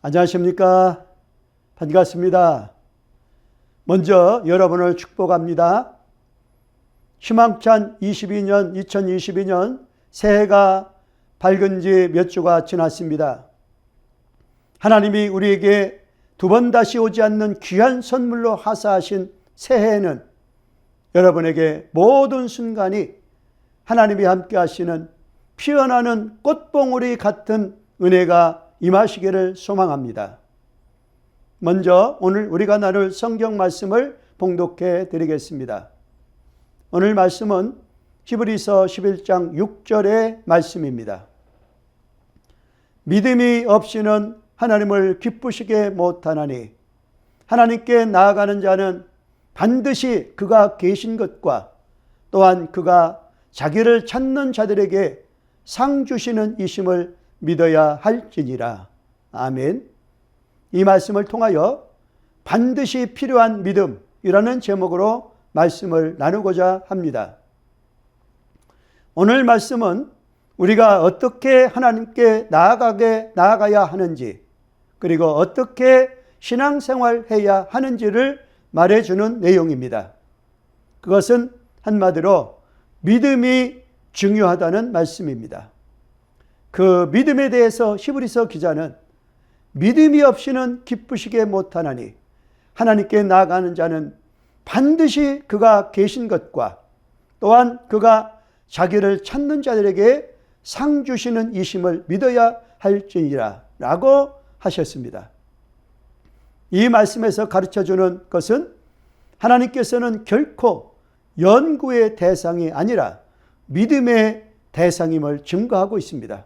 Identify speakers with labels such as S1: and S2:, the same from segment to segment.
S1: 안녕하십니까? 반갑습니다. 먼저 여러분을 축복합니다. 희망찬 2022년 새해가 밝은 지 몇 주가 지났습니다. 하나님이 우리에게 두 번 다시 오지 않는 귀한 선물로 하사하신 새해에는 여러분에게 모든 순간이 하나님이 함께 하시는 피어나는 꽃봉오리 같은 은혜가 임하시기를 소망합니다. 먼저 오늘 우리가 나눌 성경 말씀을 봉독해 드리겠습니다. 오늘 말씀은 히브리서 11장 6절의 말씀입니다. 믿음이 없이는 하나님을 기쁘시게 못하나니 하나님께 나아가는 자는 반드시 그가 계신 것과 또한 그가 자기를 찾는 자들에게 상 주시는 이심을 믿어야 할지니라. 아멘. 이 말씀을 통하여 반드시 필요한 믿음이라는 제목으로 말씀을 나누고자 합니다. 오늘 말씀은 우리가 어떻게 하나님께 나아가야 하는지, 그리고 어떻게 신앙생활해야 하는지를 말해주는 내용입니다. 그것은 한마디로 믿음이 중요하다는 말씀입니다. 그 믿음에 대해서 히브리서 기자는 믿음이 없이는 기쁘시게 못하나니 하나님께 나아가는 자는 반드시 그가 계신 것과 또한 그가 자기를 찾는 자들에게 상 주시는 이심을 믿어야 할지니라 라고 하셨습니다. 이 말씀에서 가르쳐주는 것은 하나님께서는 결코 연구의 대상이 아니라 믿음의 대상임을 증거하고 있습니다.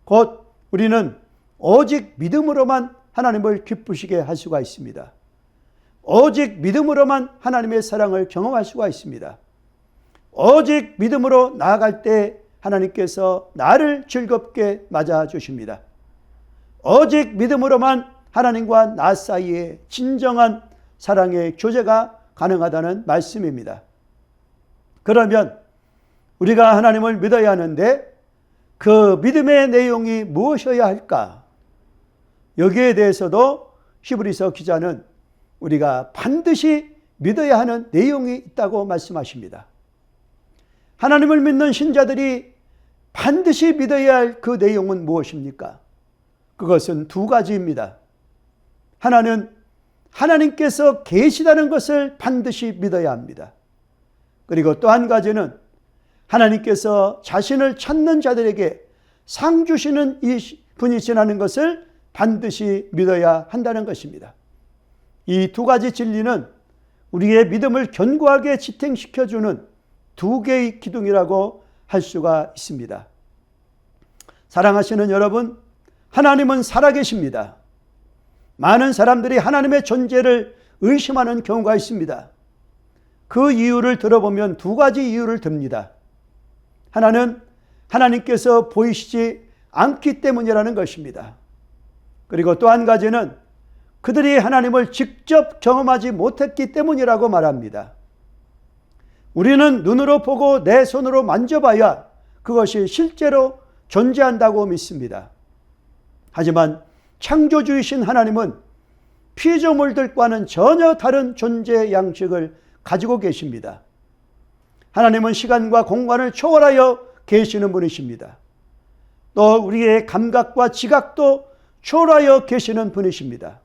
S1: 곧 우리는 오직 믿음으로만 하나님을 기쁘시게 할 수가 있습니다. 오직 믿음으로만 하나님의 사랑을 경험할 수가 있습니다. 오직 믿음으로 나아갈 때 하나님께서 나를 즐겁게 맞아주십니다. 오직 믿음으로만 하나님과 나 사이에 진정한 사랑의 교제가 가능하다는 말씀입니다. 그러면 우리가 하나님을 믿어야 하는데 그 믿음의 내용이 무엇이어야 할까? 여기에 대해서도 히브리서 기자는 우리가 반드시 믿어야 하는 내용이 있다고 말씀하십니다. 하나님을 믿는 신자들이 반드시 믿어야 할 그 내용은 무엇입니까? 그것은 두 가지입니다. 하나는 하나님께서 계시다는 것을 반드시 믿어야 합니다. 그리고 또 한 가지는 하나님께서 자신을 찾는 자들에게 상 주시는 이 분이시라는 것을 반드시 믿어야 한다는 것입니다. 이 두 가지 진리는 우리의 믿음을 견고하게 지탱시켜주는 두 개의 기둥이라고 할 수가 있습니다. 사랑하시는 여러분, 하나님은 살아계십니다. 많은 사람들이 하나님의 존재를 의심하는 경우가 있습니다. 그 이유를 들어보면 두 가지 이유를 듭니다. 하나는 하나님께서 보이시지 않기 때문이라는 것입니다. 그리고 또 한 가지는 그들이 하나님을 직접 경험하지 못했기 때문이라고 말합니다. 우리는 눈으로 보고 내 손으로 만져봐야 그것이 실제로 존재한다고 믿습니다. 하지만 창조주이신 하나님은 피조물들과는 전혀 다른 존재 양식을 가지고 계십니다. 하나님은 시간과 공간을 초월하여 계시는 분이십니다. 또 우리의 감각과 지각도 초월하여 계시는 분이십니다.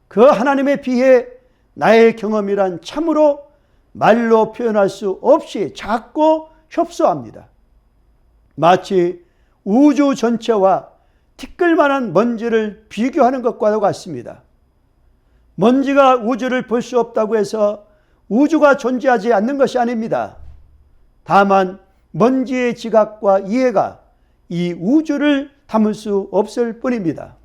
S1: 그 하나님에 비해 나의 경험이란 참으로 말로 표현할 수 없이 작고 협소합니다. 마치 우주 전체와 티끌만한 먼지를 비교하는 것과도 같습니다. 먼지가 우주를 볼 수 없다고 해서 우주가 존재하지 않는 것이 아닙니다. 다만 먼지의 지각과 이해가 이 우주를 담을 수 없을 뿐입니다.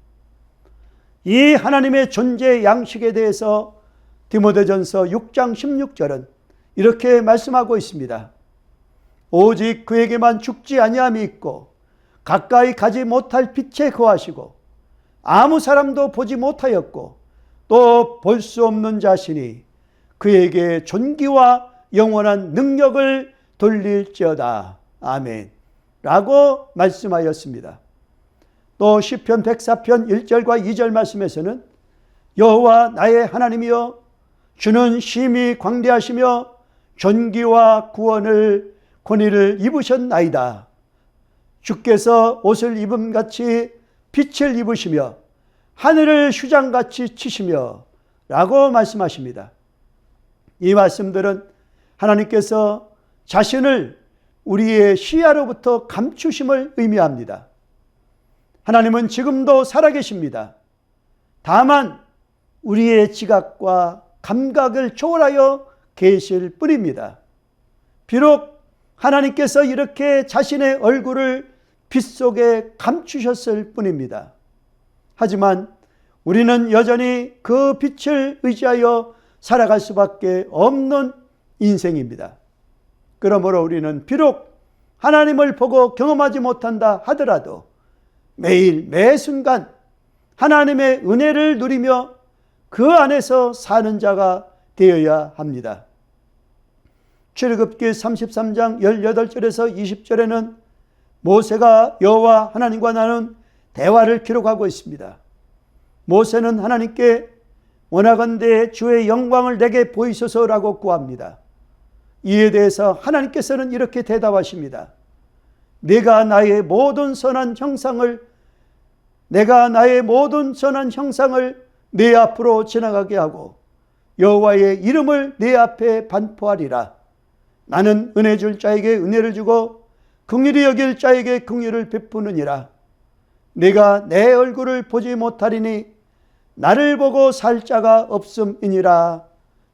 S1: 이 하나님의 존재 양식에 대해서 디모데전서 6장 16절은 이렇게 말씀하고 있습니다. 오직 그에게만 죽지 아니함이 있고 가까이 가지 못할 빛에 거하시고 아무 사람도 보지 못하였고 또 볼 수 없는 자신이 그에게 존귀와 영원한 능력을 돌릴지어다. 아멘. 라고 말씀하였습니다. 또 시편 104편 1절과 2절 말씀에서는 여호와 나의 하나님이여 주는 심히 광대하시며 존귀와 구원을 권위를 입으셨나이다. 주께서 옷을 입음같이 빛을 입으시며 하늘을 휴장같이 치시며 라고 말씀하십니다. 이 말씀들은 하나님께서 자신을 우리의 시야로부터 감추심을 의미합니다. 하나님은 지금도 살아계십니다. 다만 우리의 지각과 감각을 초월하여 계실 뿐입니다. 비록 하나님께서 이렇게 자신의 얼굴을 빛 속에 감추셨을 뿐입니다. 하지만 우리는 여전히 그 빛을 의지하여 살아갈 수밖에 없는 인생입니다. 그러므로 우리는 비록 하나님을 보고 경험하지 못한다 하더라도 매일 매 순간 하나님의 은혜를 누리며 그 안에서 사는 자가 되어야 합니다. 출애굽기 33장 18절에서 20절에는 모세가 여호와 하나님과 나눈 대화를 기록하고 있습니다. 모세는 하나님께 원하건대 주의 영광을 내게 보이소서라고 구합니다. 이에 대해서 하나님께서는 이렇게 대답하십니다. 내가 나의 모든 선한 형상을 내 앞으로 지나가게 하고 여호와의 이름을 내 앞에 반포하리라. 나는 은혜 줄 자에게 은혜를 주고 긍휼히 여길 자에게 긍휼을 베푸느니라. 내가 내 얼굴을 보지 못하리니 나를 보고 살 자가 없음이니라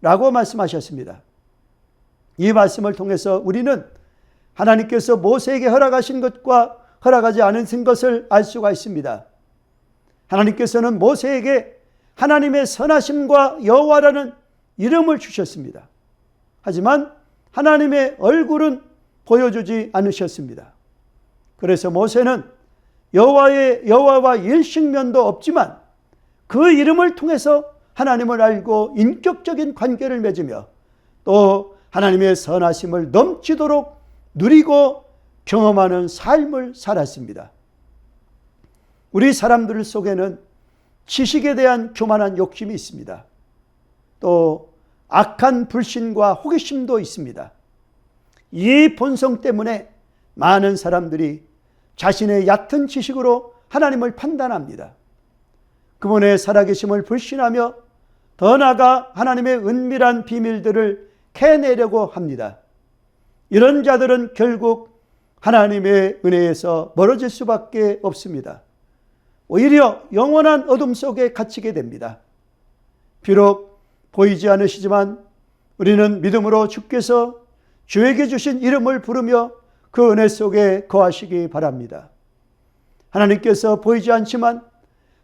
S1: 라고 말씀하셨습니다. 이 말씀을 통해서 우리는 하나님께서 모세에게 허락하신 것과 허락하지 않으신 것을 알 수가 있습니다. 하나님께서는 모세에게 하나님의 선하심과 여호와라는 이름을 주셨습니다. 하지만 하나님의 얼굴은 보여주지 않으셨습니다. 그래서 모세는 여호와와 일식면도 없지만 그 이름을 통해서 하나님을 알고 인격적인 관계를 맺으며 또 하나님의 선하심을 넘치도록 누리고 경험하는 삶을 살았습니다. 우리 사람들 속에는 지식에 대한 교만한 욕심이 있습니다. 또 악한 불신과 호기심도 있습니다. 이 본성 때문에 많은 사람들이 자신의 얕은 지식으로 하나님을 판단합니다. 그분의 살아계심을 불신하며 더 나아가 하나님의 은밀한 비밀들을 캐내려고 합니다. 이런 자들은 결국 하나님의 은혜에서 멀어질 수밖에 없습니다. 오히려 영원한 어둠 속에 갇히게 됩니다. 비록 보이지 않으시지만 우리는 믿음으로 주께서 주에게 주신 이름을 부르며 그 은혜 속에 거하시기 바랍니다. 하나님께서 보이지 않지만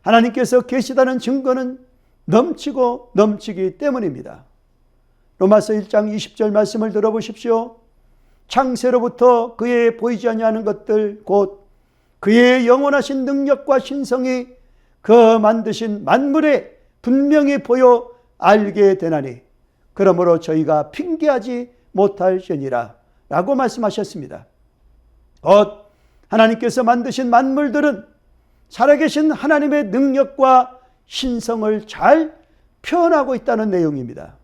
S1: 하나님께서 계시다는 증거는 넘치고 넘치기 때문입니다. 로마서 1장 20절 말씀을 들어보십시오. 창세로부터 그의 보이지 아니하는 것들 곧 그의 영원하신 능력과 신성이 그 만드신 만물에 분명히 보여 알게 되나니 그러므로 저희가 핑계하지 못할지니라 라고 말씀하셨습니다. 곧 하나님께서 만드신 만물들은 살아계신 하나님의 능력과 신성을 잘 표현하고 있다는 내용입니다.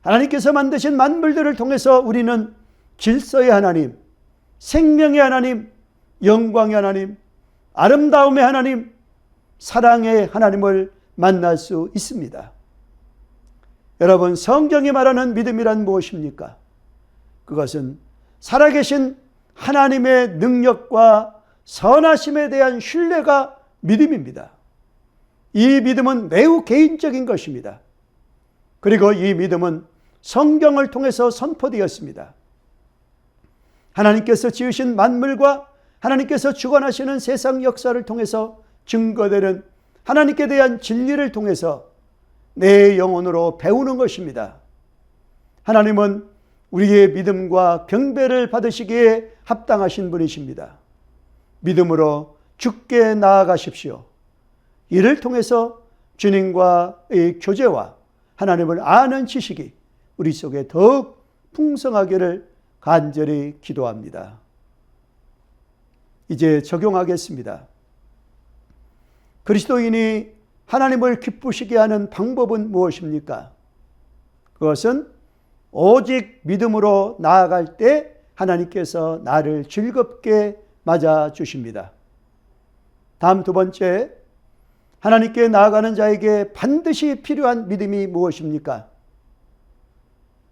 S1: 하나님께서 만드신 만물들을 통해서 우리는 질서의 하나님, 생명의 하나님, 영광의 하나님, 아름다움의 하나님, 사랑의 하나님을 만날 수 있습니다. 여러분, 성경이 말하는 믿음이란 무엇입니까? 그것은 살아계신 하나님의 능력과 선하심에 대한 신뢰가 믿음입니다. 이 믿음은 매우 개인적인 것입니다. 그리고 이 믿음은 성경을 통해서 선포되었습니다. 하나님께서 지으신 만물과 하나님께서 주관하시는 세상 역사를 통해서 증거되는 하나님께 대한 진리를 통해서 내 영혼으로 배우는 것입니다. 하나님은 우리의 믿음과 경배를 받으시기에 합당하신 분이십니다. 믿음으로 주께 나아가십시오. 이를 통해서 주님과의 교제와 하나님을 아는 지식이 우리 속에 더욱 풍성하기를 간절히 기도합니다. 이제 적용하겠습니다. 그리스도인이 하나님을 기쁘시게 하는 방법은 무엇입니까? 그것은 오직 믿음으로 나아갈 때 하나님께서 나를 즐겁게 맞아 주십니다. 다음 두 번째, 하나님께 나아가는 자에게 반드시 필요한 믿음이 무엇입니까?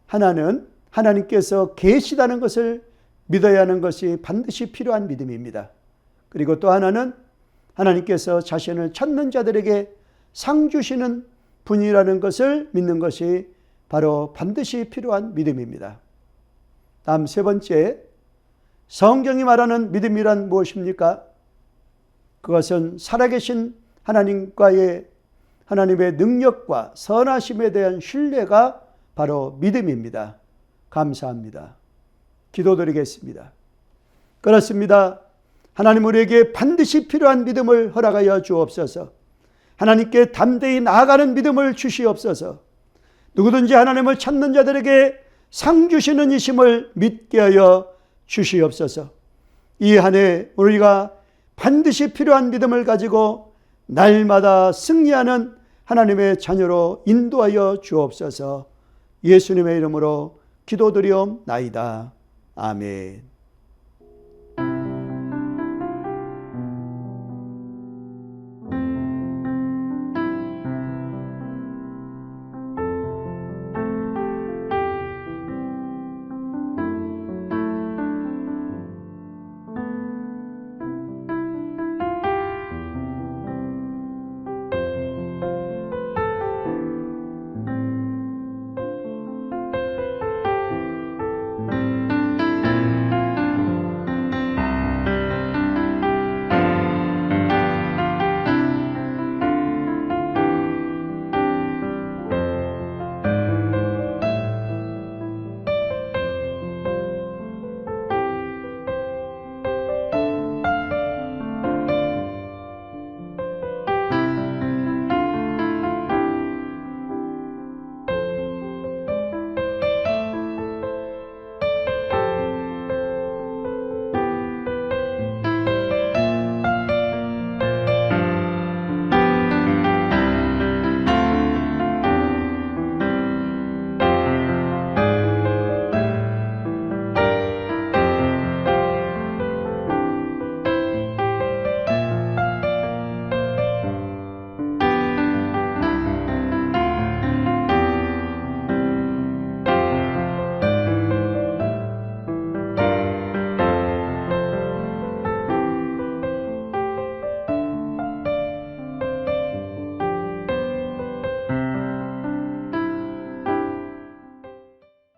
S1: 하나는 하나님께서 계시다는 것을 믿어야 하는 것이 반드시 필요한 믿음입니다. 그리고 또 하나는 하나님께서 자신을 찾는 자들에게 상 주시는 분이라는 것을 믿는 것이 바로 반드시 필요한 믿음입니다. 다음 세 번째, 성경이 말하는 믿음이란 무엇입니까? 그것은 살아계신 하나님의 능력과 선하심에 대한 신뢰가 바로 믿음입니다. 감사합니다. 기도드리겠습니다. 그렇습니다. 하나님 우리에게 반드시 필요한 믿음을 허락하여 주옵소서. 하나님께 담대히 나아가는 믿음을 주시옵소서. 누구든지 하나님을 찾는 자들에게 상 주시는 이심을 믿게 하여 주시옵소서. 이 한 해 우리가 반드시 필요한 믿음을 가지고 날마다 승리하는 하나님의 자녀로 인도하여 주옵소서. 예수님의 이름으로 기도드리옵나이다. 아멘.